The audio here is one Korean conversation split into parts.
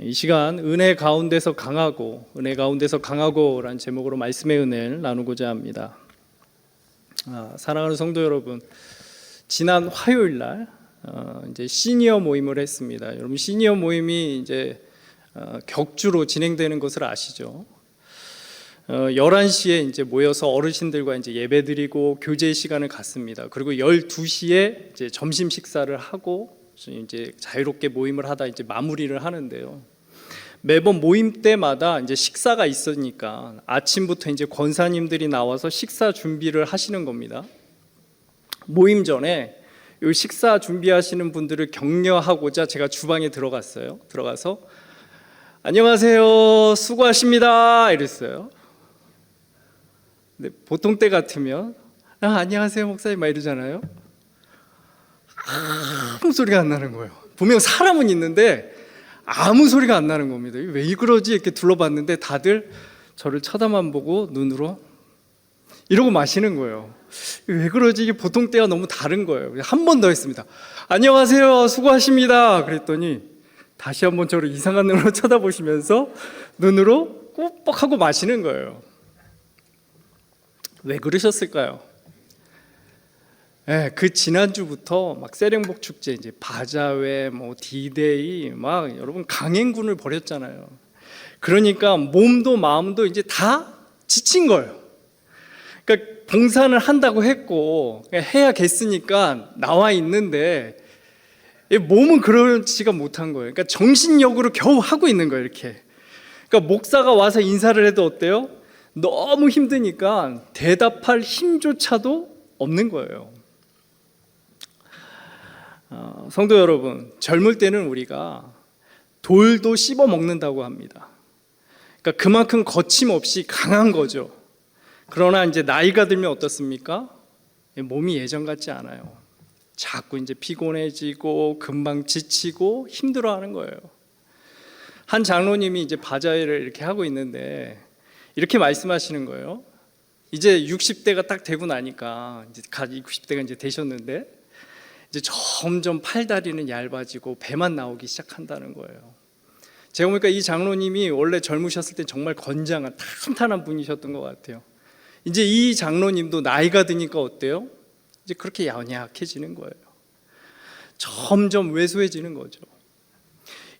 이 시간 은혜 가운데서 강하고라는 제목으로 말씀의 은혜를 나누고자 합니다. 사랑하는 성도 여러분, 지난 화요일 날 이제 시니어 모임을 했습니다. 여러분, 시니어 모임이 이제 격주로 진행되는 것을 아시죠? 11시에 이제 모여서 어르신들과 이제 예배드리고 교제 시간을 갖습니다. 그리고 12시에 이제 점심 식사를 하고 이제 자유롭게 모임을 하다 이제 마무리를 하는데요. 매번 모임 때마다 이제 식사가 있으니까 아침부터 이제 권사님들이 나와서 식사 준비를 하시는 겁니다. 모임 전에 이 식사 준비하시는 분들을 격려하고자 제가 주방에 들어갔어요. 들어가서 안녕하세요, 수고하십니다 이랬어요. 근데 보통 때 같으면 안녕하세요 목사님 막 이러잖아요. 아무 소리가 안 나는 거예요. 분명 사람은 있는데 아무 소리가 안 나는 겁니다. 왜 그러지? 이렇게 둘러봤는데 다들 저를 쳐다만 보고 눈으로 이러고 마시는 거예요. 왜 그러지? 이게 보통 때와 너무 다른 거예요. 한 번 더 했습니다. 안녕하세요, 수고하십니다. 그랬더니 다시 한번 저를 이상한 눈으로 쳐다보시면서 눈으로 꾹뻑하고 마시는 거예요. 왜 그러셨을까요? 그 지난주부터 막 세령복 축제, 이제 바자회, 디데이, 막 여러분 강행군을 벌였잖아요. 그러니까 몸도 마음도 이제 다 지친 거예요. 그러니까 봉사를 한다고 했고 해야겠으니까 나와 있는데 몸은 그러지가 못한 거예요. 그러니까 정신력으로 겨우 하고 있는 거예요, 이렇게. 그러니까 목사가 와서 인사를 해도 어때요? 너무 힘드니까 대답할 힘조차도 없는 거예요. 성도 여러분, 젊을 때는 우리가 돌도 씹어 먹는다고 합니다. 그러니까 그만큼 거침없이 강한 거죠. 그러나 이제 나이가 들면 어떻습니까? 몸이 예전 같지 않아요. 자꾸 이제 피곤해지고 금방 지치고 힘들어하는 거예요. 한 장로님이 이제 바자회를 이렇게 하고 있는데 이렇게 말씀하시는 거예요. 이제 60대가 딱 되고 나니까 이제 90대가 이제 되셨는데 이제 점점 팔다리는 얇아지고 배만 나오기 시작한다는 거예요. 제가 보니까 이 장로님이 원래 젊으셨을 때 정말 건장한 탄탄한 분이셨던 것 같아요. 이제 이 장로님도 나이가 드니까 어때요? 이제 그렇게 연약해지는 거예요. 점점 왜소해지는 거죠.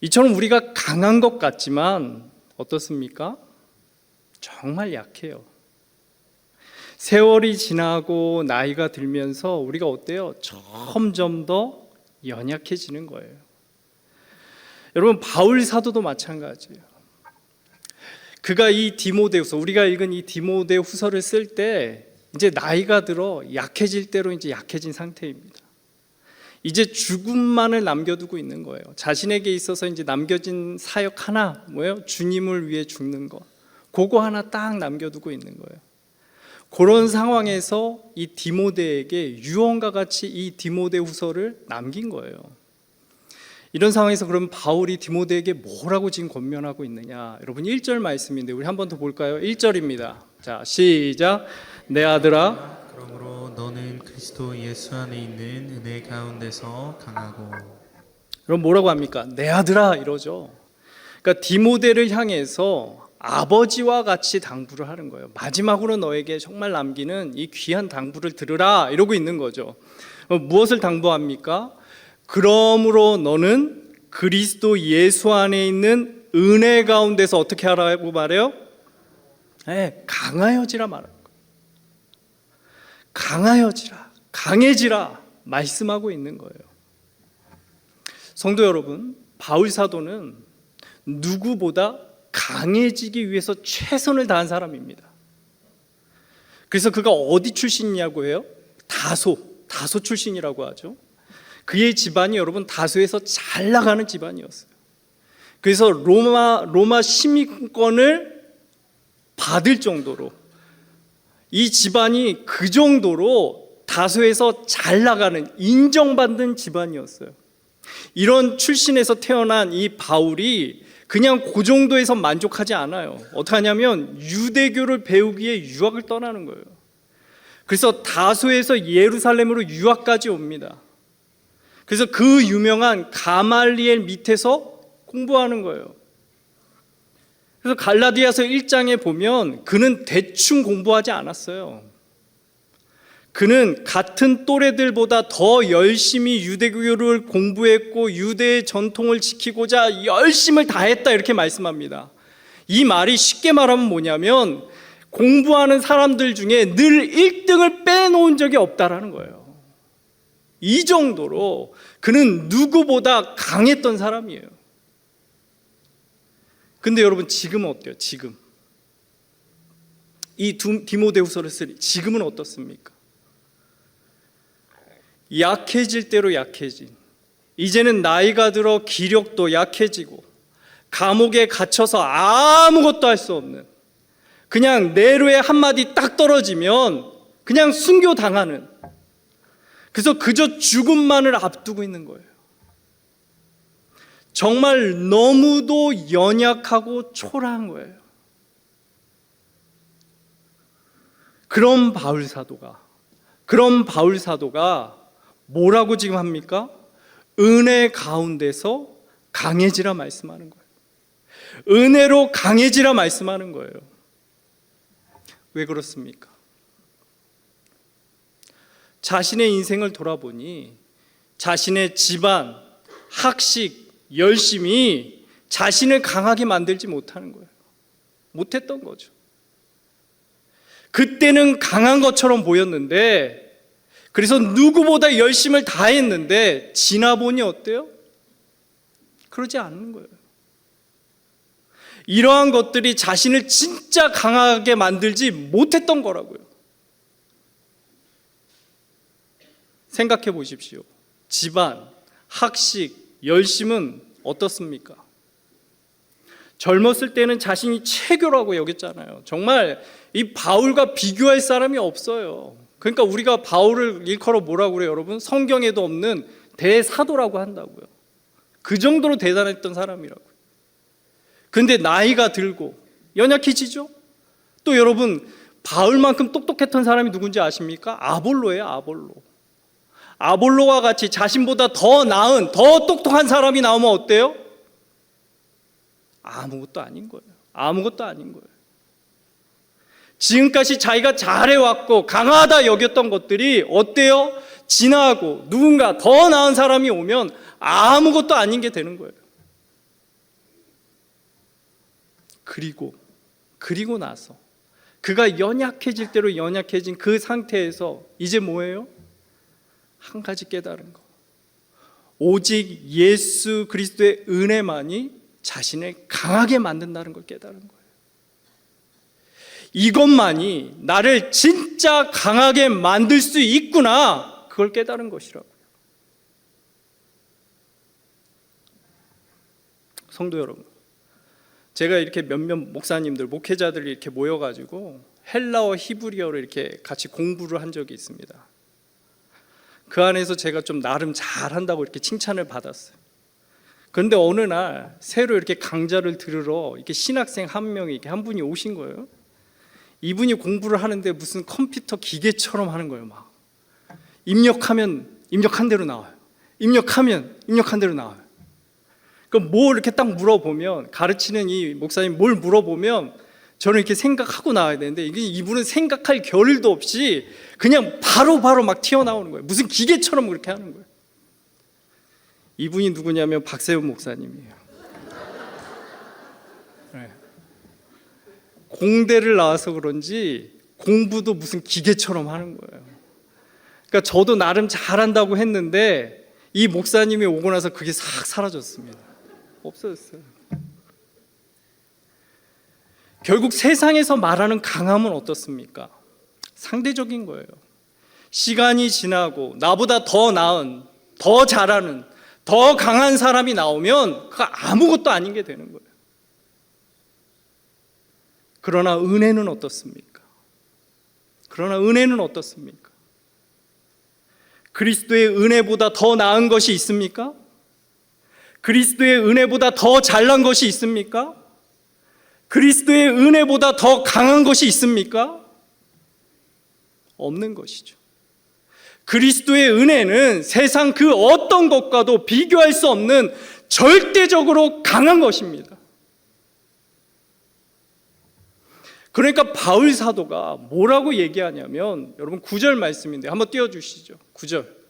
이처럼 우리가 강한 것 같지만 어떻습니까? 정말 약해요. 세월이 지나고 나이가 들면서 우리가 어때요? 점점 더 연약해지는 거예요. 여러분, 바울 사도도 마찬가지예요. 그가 이 디모데후서, 우리가 읽은 이 디모데후서를 쓸 때 이제 나이가 들어 약해질 대로 이제 약해진 상태입니다. 이제 죽음만을 남겨두고 있는 거예요. 자신에게 있어서 이제 남겨진 사역 하나, 뭐예요? 주님을 위해 죽는 거. 그거 하나 딱 남겨두고 있는 거예요. 그런 상황에서 이 디모데에게 유언과 같이 이 디모데후서를 남긴 거예요. 이런 상황에서 그럼 바울이 디모데에게 뭐라고 지금 권면하고 있느냐? 여러분 1절 말씀인데 우리 한 번 더 볼까요? 1절입니다. 자, 시작. 내 아들아, 그러므로 너는 그리스도 예수 안에 있는 은혜 가운데서 강하고. 그럼 뭐라고 합니까? 내 아들아 이러죠. 그러니까 디모데를 향해서 아버지와 같이 당부를 하는 거예요. 마지막으로 너에게 정말 남기는 이 귀한 당부를 들으라 이러고 있는 거죠. 무엇을 당부합니까? 그러므로 너는 그리스도 예수 안에 있는 은혜 가운데서 어떻게 하라고 말해요? 강하여지라 말하는 거예요. 강하여지라, 강해지라 말씀하고 있는 거예요. 성도 여러분, 바울 사도는 누구보다 강해지기 위해서 최선을 다한 사람입니다. 그래서 그가 어디 출신이냐고 해요? 다소 출신이라고 하죠. 그의 집안이 여러분 다소에서 잘 나가는 집안이었어요. 그래서 로마 시민권을 받을 정도로 이 집안이 그 정도로 다소에서 잘 나가는 인정받는 집안이었어요. 이런 출신에서 태어난 이 바울이 그냥 그 정도에서 만족하지 않아요. 어떻게 하냐면 유대교를 배우기 위해 유학을 떠나는 거예요. 그래서 다소에서 예루살렘으로 유학까지 옵니다. 그래서 그 유명한 가말리엘 밑에서 공부하는 거예요. 그래서 갈라디아서 1장에 보면 그는 대충 공부하지 않았어요. 그는 같은 또래들보다 더 열심히 유대교를 공부했고 유대의 전통을 지키고자 열심을 다했다, 이렇게 말씀합니다. 이 말이 쉽게 말하면 뭐냐면 공부하는 사람들 중에 늘 1등을 빼놓은 적이 없다라는 거예요. 이 정도로 그는 누구보다 강했던 사람이에요. 근데 여러분, 지금은 어때요? 지금 이 디모데후서를 쓰리 지금은 어떻습니까? 약해질 대로 약해진, 이제는 나이가 들어 기력도 약해지고 감옥에 갇혀서 아무것도 할 수 없는, 그냥 내로에 한마디 딱 떨어지면 그냥 순교당하는, 그래서 그저 죽음만을 앞두고 있는 거예요. 정말 너무도 연약하고 초라한 거예요. 그런 바울 사도가 뭐라고 지금 합니까? 은혜 가운데서 강해지라 말씀하는 거예요. 은혜로 강해지라 말씀하는 거예요. 왜 그렇습니까? 자신의 인생을 돌아보니 자신의 집안, 학식, 열심이 자신을 강하게 만들지 못하는 거예요. 못했던 거죠. 그때는 강한 것처럼 보였는데, 그래서 누구보다 열심을 다했는데 지나보니 어때요? 그러지 않는 거예요. 이러한 것들이 자신을 진짜 강하게 만들지 못했던 거라고요. 생각해 보십시오. 집안, 학식, 열심은 어떻습니까? 젊었을 때는 자신이 체교라고 여겼잖아요. 정말 이 바울과 비교할 사람이 없어요. 그러니까 우리가 바울을 일컬어 뭐라고 그래요, 여러분? 성경에도 없는 대사도라고 한다고요. 그 정도로 대단했던 사람이라고요. 근데 나이가 들고 연약해지죠? 또 여러분, 바울만큼 똑똑했던 사람이 누군지 아십니까? 아볼로예요, 아볼로. 아볼로와 같이 자신보다 더 나은, 더 똑똑한 사람이 나오면 어때요? 아무것도 아닌 거예요. 아무것도 아닌 거예요. 지금까지 자기가 잘해왔고 강하다 여겼던 것들이 어때요? 지나고 누군가 더 나은 사람이 오면 아무것도 아닌 게 되는 거예요. 그리고 나서 그가 연약해질 대로 연약해진 그 상태에서 이제 뭐예요? 한 가지 깨달은 거. 오직 예수 그리스도의 은혜만이 자신을 강하게 만든다는 걸 깨달은 거예요. 이것만이 나를 진짜 강하게 만들 수 있구나, 그걸 깨달은 것이라고요. 성도 여러분, 제가 이렇게 몇몇 목사님들, 목회자들이 이렇게 모여가지고 헬라어, 히브리어를 이렇게 같이 공부를 한 적이 있습니다. 그 안에서 제가 좀 나름 잘한다고 이렇게 칭찬을 받았어요. 그런데 어느 날 새로 이렇게 강좌를 들으러 이렇게 신학생 한 명이, 이렇게 한 분이 오신 거예요. 이분이 공부를 하는데 무슨 컴퓨터 기계처럼 하는 거예요. 막 입력하면 입력한 대로 나와요. 입력하면 입력한 대로 나와요. 그럼 뭐 이렇게 딱 물어보면, 가르치는 이 목사님 뭘 물어보면 저는 이렇게 생각하고 나와야 되는데, 이분은 생각할 겨를도 없이 그냥 바로 막 튀어나오는 거예요. 무슨 기계처럼 그렇게 하는 거예요. 이분이 누구냐면 박세훈 목사님이에요. 네. 공대를 나와서 그런지 공부도 무슨 기계처럼 하는 거예요. 그러니까 저도 나름 잘한다고 했는데 이 목사님이 오고 나서 그게 싹 사라졌습니다. 없어졌어요. 결국 세상에서 말하는 강함은 어떻습니까? 상대적인 거예요. 시간이 지나고 나보다 더 나은, 더 잘하는, 더 강한 사람이 나오면 그거 아무것도 아닌 게 되는 거예요. 그러나 은혜는 어떻습니까? 그리스도의 은혜보다 더 나은 것이 있습니까? 그리스도의 은혜보다 더 잘난 것이 있습니까? 그리스도의 은혜보다 더 강한 것이 있습니까? 없는 것이죠. 그리스도의 은혜는 세상 그 어떤 것과도 비교할 수 없는 절대적으로 강한 것입니다. 그러니까 바울 사도가 뭐라고 얘기하냐면, 여러분 9절 말씀인데 한번 띄워주시죠. 9절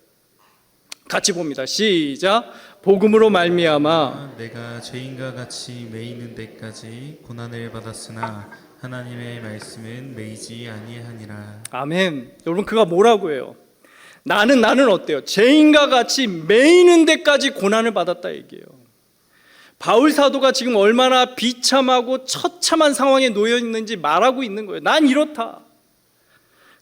같이 봅니다. 시작. 복음으로 말미암아 내가 죄인과 같이 매이는 데까지 고난을 받았으나 하나님의 말씀은 매이지 아니하니라. 아멘. 여러분 그가 뭐라고 해요? 나는 어때요? 죄인과 같이 매이는 데까지 고난을 받았다 얘기해요. 바울 사도가 지금 얼마나 비참하고 처참한 상황에 놓여 있는지 말하고 있는 거예요. 난 이렇다.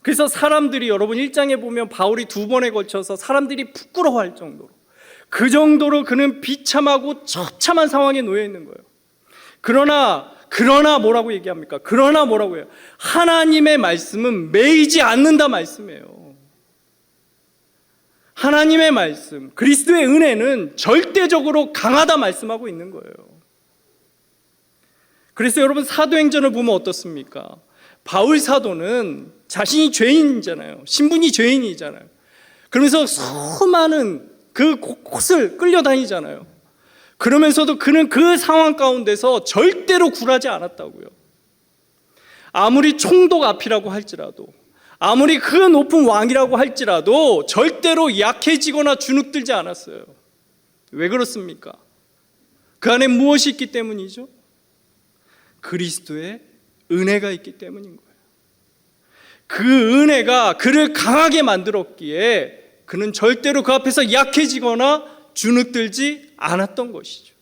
그래서 사람들이, 여러분 1장에 보면 바울이 2번에 걸쳐서 사람들이 부끄러워할 정도로, 그 정도로 그는 비참하고 처참한 상황에 놓여 있는 거예요. 그러나 뭐라고 얘기합니까? 그러나 뭐라고 해요? 하나님의 말씀은 매이지 않는다 말씀이에요. 하나님의 말씀, 그리스도의 은혜는 절대적으로 강하다 말씀하고 있는 거예요. 그래서 여러분 사도행전을 보면 어떻습니까? 바울 사도는 자신이 죄인이잖아요. 신분이 죄인이잖아요. 그러면서 수많은 그 곳곳을 끌려다니잖아요. 그러면서도 그는 그 상황 가운데서 절대로 굴하지 않았다고요. 아무리 총독 앞이라고 할지라도, 아무리 그 높은 왕이라고 할지라도 절대로 약해지거나 주눅들지 않았어요. 왜 그렇습니까? 그 안에 무엇이 있기 때문이죠? 그리스도의 은혜가 있기 때문인 거예요. 그 은혜가 그를 강하게 만들었기에 그는 절대로 그 앞에서 약해지거나 주눅들지 않았던 것이죠.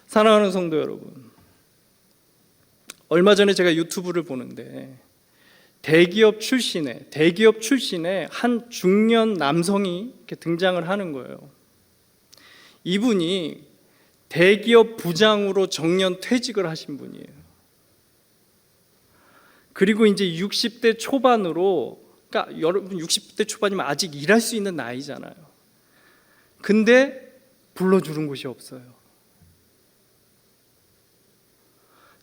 사랑하는 성도 여러분, 얼마 전에 제가 유튜브를 보는데 대기업 출신의 한 중년 남성이 이렇게 등장을 하는 거예요. 이분이 대기업 부장으로 정년 퇴직을 하신 분이에요. 그리고 이제 60대 초반으로, 그러니까 여러분 60대 초반이면 아직 일할 수 있는 나이잖아요. 근데 불러주는 곳이 없어요.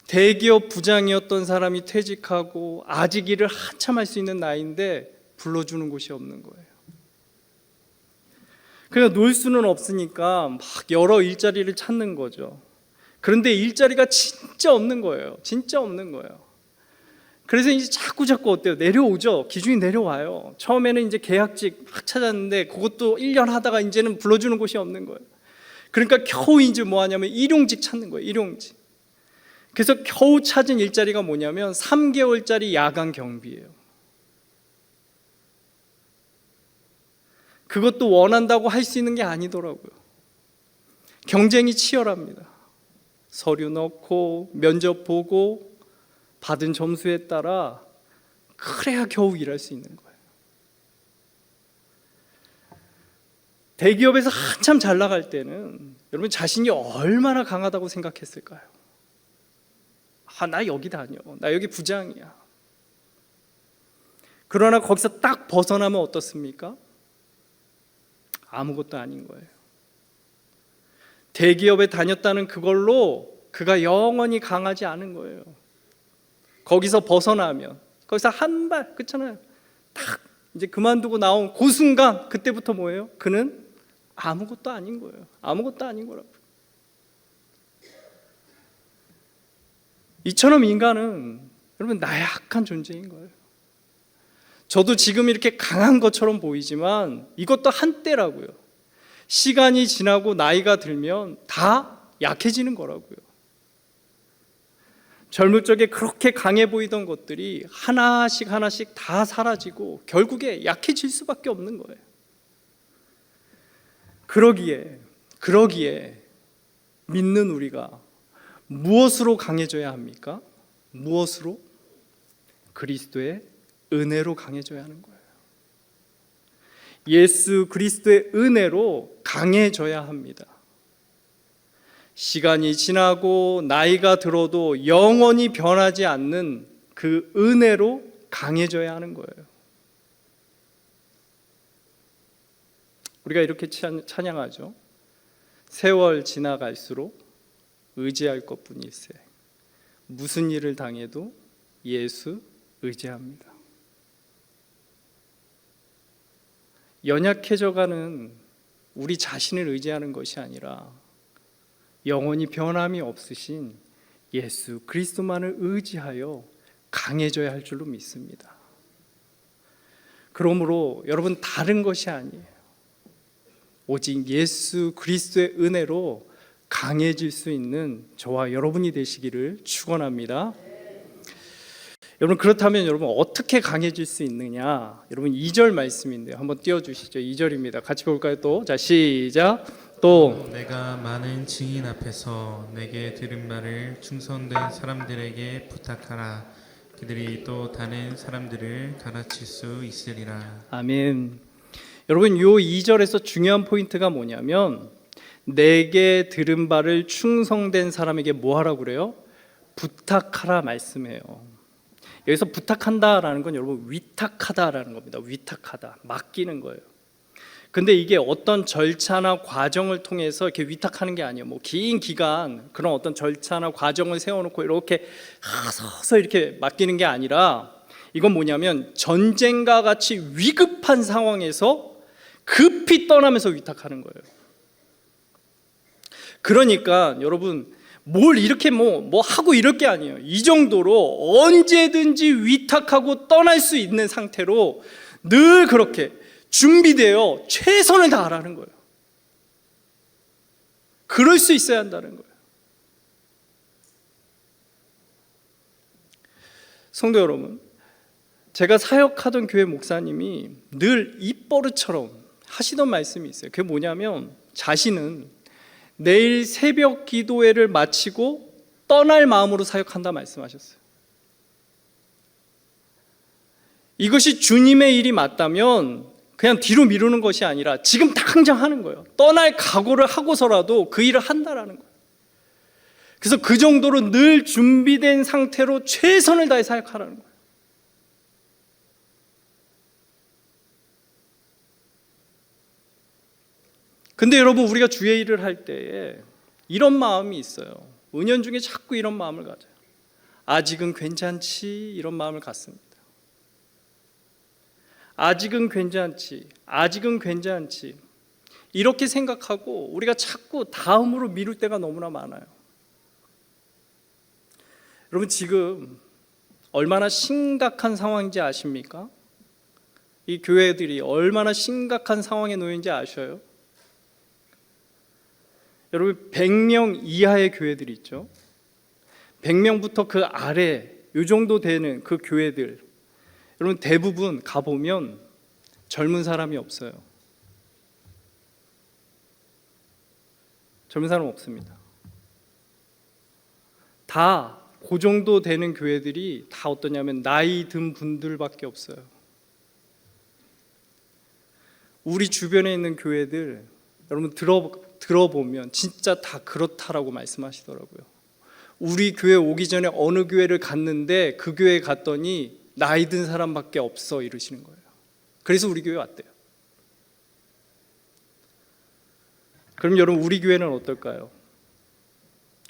대기업 부장이었던 사람이 퇴직하고 아직 일을 한참 할 수 있는 나이인데 불러주는 곳이 없는 거예요. 그러니까 놀 수는 없으니까 막 여러 일자리를 찾는 거죠. 그런데 일자리가 진짜 없는 거예요. 진짜 없는 거예요. 그래서 이제 자꾸 어때요? 내려오죠. 기준이 내려와요. 처음에는 이제 계약직 막 찾았는데 그것도 1년 하다가 이제는 불러주는 곳이 없는 거예요. 그러니까 겨우 이제 뭐 하냐면 일용직 찾는 거예요. 일용직. 그래서 겨우 찾은 일자리가 뭐냐면 3개월짜리 야간 경비예요. 그것도 원한다고 할 수 있는 게 아니더라고요. 경쟁이 치열합니다. 서류 넣고 면접 보고 받은 점수에 따라 그래야 겨우 일할 수 있는 거예요. 대기업에서 한참 잘 나갈 때는 여러분 자신이 얼마나 강하다고 생각했을까요? 나 여기 다녀. 나 여기 부장이야. 그러나 거기서 딱 벗어나면 어떻습니까? 아무것도 아닌 거예요. 대기업에 다녔다는 그걸로 그가 영원히 강하지 않은 거예요. 거기서 벗어나면, 거기서 한 발, 그렇잖아요. 딱 이제 그만두고 나온 그 순간, 그때부터 뭐예요? 그는 아무것도 아닌 거예요. 아무것도 아닌 거라고. 이처럼 인간은 여러분 나약한 존재인 거예요. 저도 지금 이렇게 강한 것처럼 보이지만 이것도 한때라고요. 시간이 지나고 나이가 들면 다 약해지는 거라고요. 젊을 적에 그렇게 강해 보이던 것들이 하나씩 다 사라지고 결국에 약해질 수밖에 없는 거예요. 그러기에 믿는 우리가 무엇으로 강해져야 합니까? 무엇으로? 그리스도의 은혜로 강해져야 하는 거예요. 예수 그리스도의 은혜로 강해져야 합니다. 시간이 지나고 나이가 들어도 영원히 변하지 않는 그 은혜로 강해져야 하는 거예요. 우리가 이렇게 찬양하죠. 세월 지나갈수록 의지할 것뿐일세. 무슨 일을 당해도 예수 의지합니다. 연약해져가는 우리 자신을 의지하는 것이 아니라 영원히 변함이 없으신 예수 그리스도만을 의지하여 강해져야 할 줄로 믿습니다. 그러므로 여러분 다른 것이 아니에요. 오직 예수 그리스도의 은혜로 강해질 수 있는 저와 여러분이 되시기를 축원합니다. 여러분 그렇다면 여러분 어떻게 강해질 수 있느냐? 여러분 2절 말씀인데요. 한번 띄워주시죠. 2절입니다. 같이 볼까요? 또 자 시작. 또 내가 많은 증인 앞에서 내게 들은 말을 충성된 사람들에게 부탁하라. 그들이 또 다른 사람들을 가르칠 수 있으리라. 아멘. 여러분 요 2절에서 중요한 포인트가 뭐냐면 내게 들은 바를 충성된 사람에게 뭐 하라고 그래요? 부탁하라 말씀해요. 여기서 부탁한다라는 건 여러분 위탁하다라는 겁니다. 위탁하다, 맡기는 거예요. 근데 이게 어떤 절차나 과정을 통해서 이렇게 위탁하는 게 아니에요. 뭐 긴 기간 그런 어떤 절차나 과정을 세워놓고 이렇게 서서 이렇게 맡기는 게 아니라 이건 뭐냐면 전쟁과 같이 위급한 상황에서 급히 떠나면서 위탁하는 거예요. 그러니까 여러분 뭘 이렇게 뭐 하고 이럴 게 아니에요. 이 정도로 언제든지 위탁하고 떠날 수 있는 상태로 늘 그렇게 준비되어 최선을 다하라는 거예요. 그럴 수 있어야 한다는 거예요. 성도 여러분, 제가 사역하던 교회 목사님이 늘 입버릇처럼 하시던 말씀이 있어요. 그게 뭐냐면 자신은 내일 새벽 기도회를 마치고 떠날 마음으로 사역한다 말씀하셨어요. 이것이 주님의 일이 맞다면 그냥 뒤로 미루는 것이 아니라 지금 당장 하는 거예요. 떠날 각오를 하고서라도 그 일을 한다라는 거예요. 그래서 그 정도로 늘 준비된 상태로 최선을 다해 사역하라는 거예요. 근데 여러분 우리가 주의 일을 할 때에 이런 마음이 있어요. 은연중에 자꾸 이런 마음을 가져요. 아직은 괜찮지 이런 마음을 갖습니다. 아직은 괜찮지, 아직은 괜찮지 이렇게 생각하고 우리가 자꾸 다음으로 미룰 때가 너무나 많아요. 여러분 지금 얼마나 심각한 상황인지 아십니까? 이 교회들이 얼마나 심각한 상황에 놓인지 아셔요? 여러분 100명 이하의 교회들이 있죠. 100명부터 그 아래 이 정도 되는 그 교회들, 여러분 대부분 가보면 젊은 사람이 없어요. 젊은 사람 없습니다. 다 그 정도 되는 교회들이 다 어떠냐면 나이 든 분들밖에 없어요. 우리 주변에 있는 교회들 여러분 들어보면 진짜 다 그렇다라고 말씀하시더라고요. 우리 교회 오기 전에 어느 교회를 갔는데 그 교회에 갔더니 나이 든 사람밖에 없어 이러시는 거예요. 그래서 우리 교회 왔대요. 그럼 여러분 우리 교회는 어떨까요?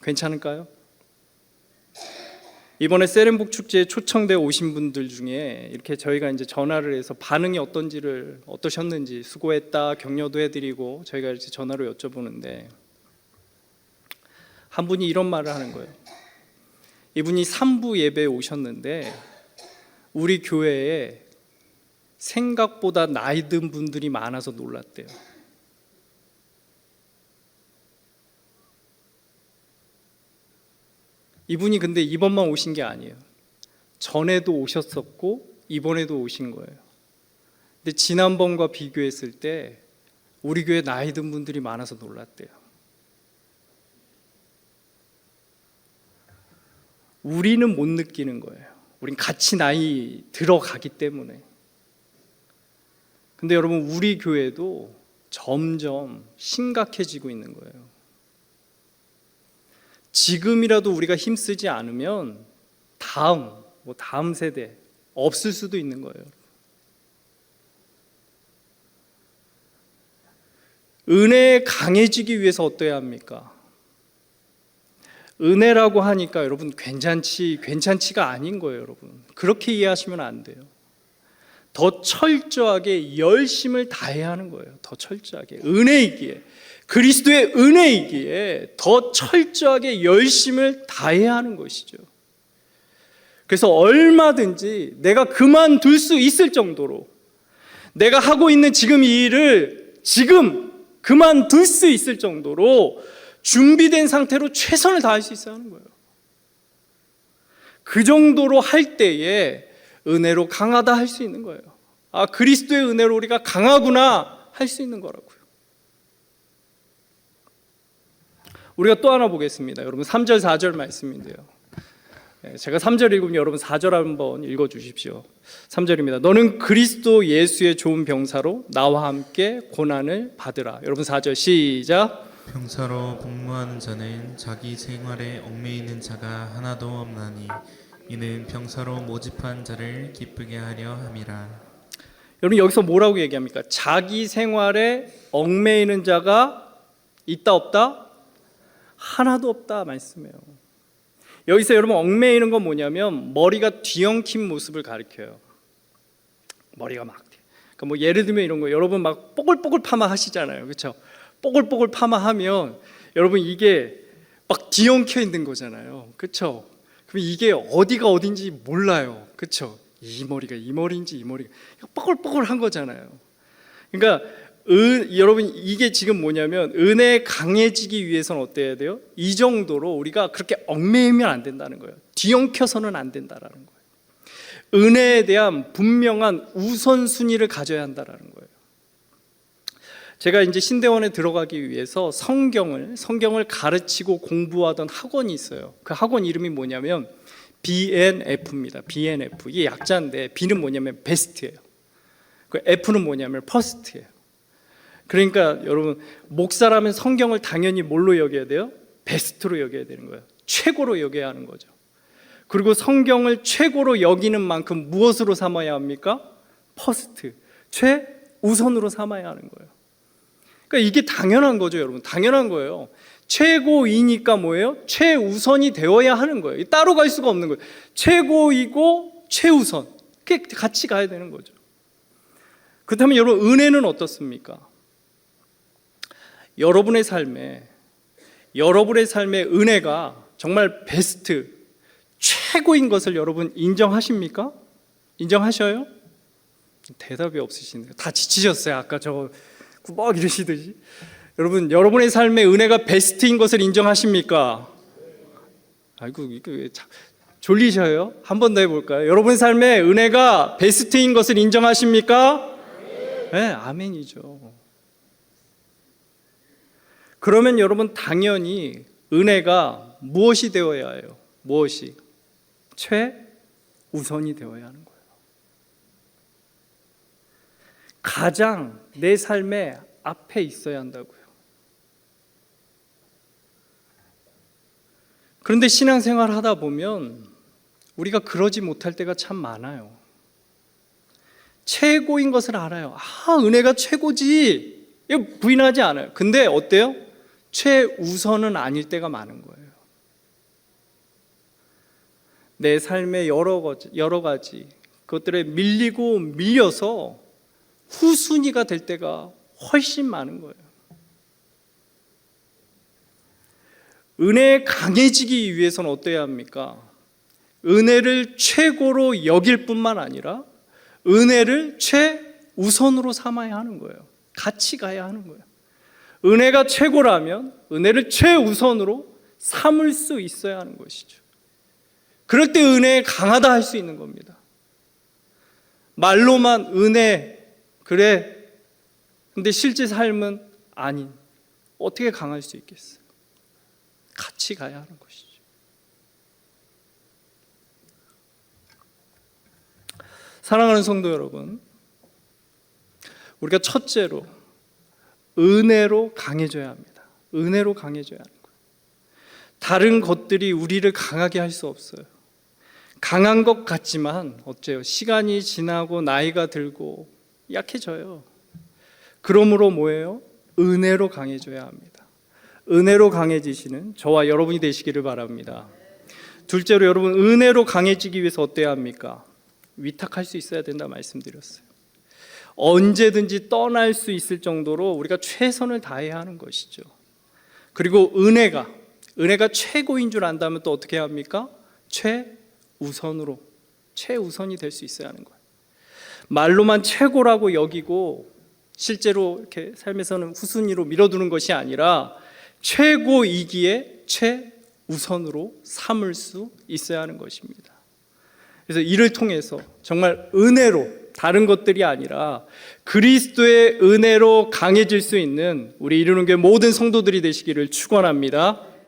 괜찮을까요? 이번에 세렌복 축제에 초청돼 오신 분들 중에 이렇게 저희가 이제 전화를 해서 반응이 어떠셨는지 수고했다 격려도 해드리고 저희가 이렇게 전화로 여쭤보는데 한 분이 이런 말을 하는 거예요. 이분이 3부 예배에 오셨는데 우리 교회에 생각보다 나이 든 분들이 많아서 놀랐대요. 이분이 근데 이번만 오신 게 아니에요. 전에도 오셨었고 이번에도 오신 거예요. 근데 지난번과 비교했을 때 우리 교회 나이 든 분들이 많아서 놀랐대요. 우리는 못 느끼는 거예요. 우린 같이 나이 들어가기 때문에. 근데 여러분 우리 교회도 점점 심각해지고 있는 거예요. 지금이라도 우리가 힘쓰지 않으면 다음 세대 없을 수도 있는 거예요. 은혜에 강해지기 위해서 어떠해야 합니까? 은혜라고 하니까 여러분 괜찮지가 아닌 거예요, 여러분. 그렇게 이해하시면 안 돼요. 더 철저하게 열심을 다해야 하는 거예요. 더 철저하게. 은혜이기에, 그리스도의 은혜이기에 더 철저하게 열심을 다해야 하는 것이죠. 그래서 얼마든지 내가 그만둘 수 있을 정도로, 내가 하고 있는 지금 이 일을 지금 그만둘 수 있을 정도로 준비된 상태로 최선을 다할 수 있어야 하는 거예요. 그 정도로 할 때에 은혜로 강하다 할 수 있는 거예요. 아, 그리스도의 은혜로 우리가 강하구나 할 수 있는 거라고요. 우리가 또 하나 보겠습니다. 여러분 3절 4절 말씀인데요. 제가 3절 읽으면 여러분 4절 한번 읽어주십시오. 3절입니다. 너는 그리스도 예수의 좋은 병사로 나와 함께 고난을 받으라. 여러분 4절 시작. 병사로 복무하는 자는 자기 생활에 얽매이는 자가 하나도 없나니 이는 병사로 모집한 자를 기쁘게 하려 함이라. 여러분 여기서 뭐라고 얘기합니까? 자기 생활에 얽매이는 자가 있다 없다? 하나도 없다 말씀해요. 여기서 여러분 얽매이는 건 뭐냐면 머리가 뒤엉킨 모습을 가리켜요. 머리가 막, 그러니까 뭐 예를 들면 이런 거, 여러분 막 뽀글뽀글 파마 하시잖아요, 그렇죠? 뽀글뽀글 파마하면 여러분 이게 막 뒤엉켜 있는 거잖아요, 그렇죠? 그럼 이게 어디가 어딘지 몰라요, 그렇죠? 이 머리가 이 머리인지 이 머리가 뽀글뽀글한 거잖아요. 그러니까 여러분 이게 지금 뭐냐면 은혜 강해지기 위해서는 어때야 돼요? 이 정도로 우리가 그렇게 얽매이면 안 된다는 거예요. 뒤엉켜서는 안 된다라는 거예요. 은혜에 대한 분명한 우선순위를 가져야 한다라는 거예요. 제가 이제 신대원에 들어가기 위해서 성경을 가르치고 공부하던 학원이 있어요. 그 학원 이름이 뭐냐면 BNF입니다. BNF. 이게 약자인데 B는 뭐냐면 베스트예요. 그 F는 뭐냐면 퍼스트예요. 그러니까 여러분 목사라면 성경을 당연히 뭘로 여겨야 돼요? 베스트로 여겨야 되는 거예요. 최고로 여겨야 하는 거죠. 그리고 성경을 최고로 여기는 만큼 무엇으로 삼아야 합니까? 퍼스트, 최우선으로 삼아야 하는 거예요. 그러니까 이게 당연한 거죠, 여러분. 당연한 거예요. 최고이니까 뭐예요? 최우선이 되어야 하는 거예요. 따로 갈 수가 없는 거예요. 최고이고 최우선, 그게 같이 가야 되는 거죠. 그렇다면 여러분 은혜는 어떻습니까? 여러분의 삶에 은혜가 정말 베스트, 최고인 것을 여러분 인정하십니까? 인정하셔요? 대답이 없으시네요. 다 지치셨어요. 아까 저거 막 이러시듯이. 여러분의 삶에 은혜가 베스트인 것을 인정하십니까? 아이고, 이거 왜 졸리셔요? 한 번 더 해볼까요? 여러분 삶에 은혜가 베스트인 것을 인정하십니까? 네, 아멘이죠. 그러면 여러분 당연히 은혜가 무엇이 되어야 해요? 무엇이? 최우선이 되어야 하는 거예요. 가장 내 삶의 앞에 있어야 한다고요. 그런데 신앙생활 하다 보면 우리가 그러지 못할 때가 참 많아요. 최고인 것을 알아요. 아, 은혜가 최고지. 이거 부인하지 않아요. 근데 어때요? 최우선은 아닐 때가 많은 거예요. 내 삶의 여러 가지 그것들에 밀리고 밀려서 후순위가 될 때가 훨씬 많은 거예요. 은혜에 강해지기 위해서는 어때야 합니까? 은혜를 최고로 여길 뿐만 아니라 은혜를 최우선으로 삼아야 하는 거예요. 같이 가야 하는 거예요. 은혜가 최고라면 은혜를 최우선으로 삼을 수 있어야 하는 것이죠. 그럴 때 은혜에 강하다 할 수 있는 겁니다. 말로만 은혜, 그래, 근데 실제 삶은 아닌, 어떻게 강할 수 있겠어요? 같이 가야 하는 것이죠. 사랑하는 성도 여러분, 우리가 첫째로 은혜로 강해져야 합니다. 은혜로 강해져야 하는 거예요. 다른 것들이 우리를 강하게 할 수 없어요. 강한 것 같지만 어째요? 시간이 지나고 나이가 들고 약해져요. 그러므로 뭐예요? 은혜로 강해져야 합니다. 은혜로 강해지시는 저와 여러분이 되시기를 바랍니다. 둘째로 여러분, 은혜로 강해지기 위해서 어때야 합니까? 위탁할 수 있어야 된다 말씀드렸어요. 언제든지 떠날 수 있을 정도로 우리가 최선을 다해야 하는 것이죠. 그리고 은혜가 최고인 줄 안다면 또 어떻게 해야 합니까? 최우선이 될 수 있어야 하는 거예요. 말로만 최고라고 여기고 실제로 이렇게 삶에서는 후순위로 밀어두는 것이 아니라 최고이기에 최우선으로 삼을 수 있어야 하는 것입니다. 그래서 이를 통해서 정말 은혜로, 다른 것들이 아니라 그리스도의 은혜로 강해질 수 있는 우리 이루는 교회 모든 성도들이 되시기를 축원합니다.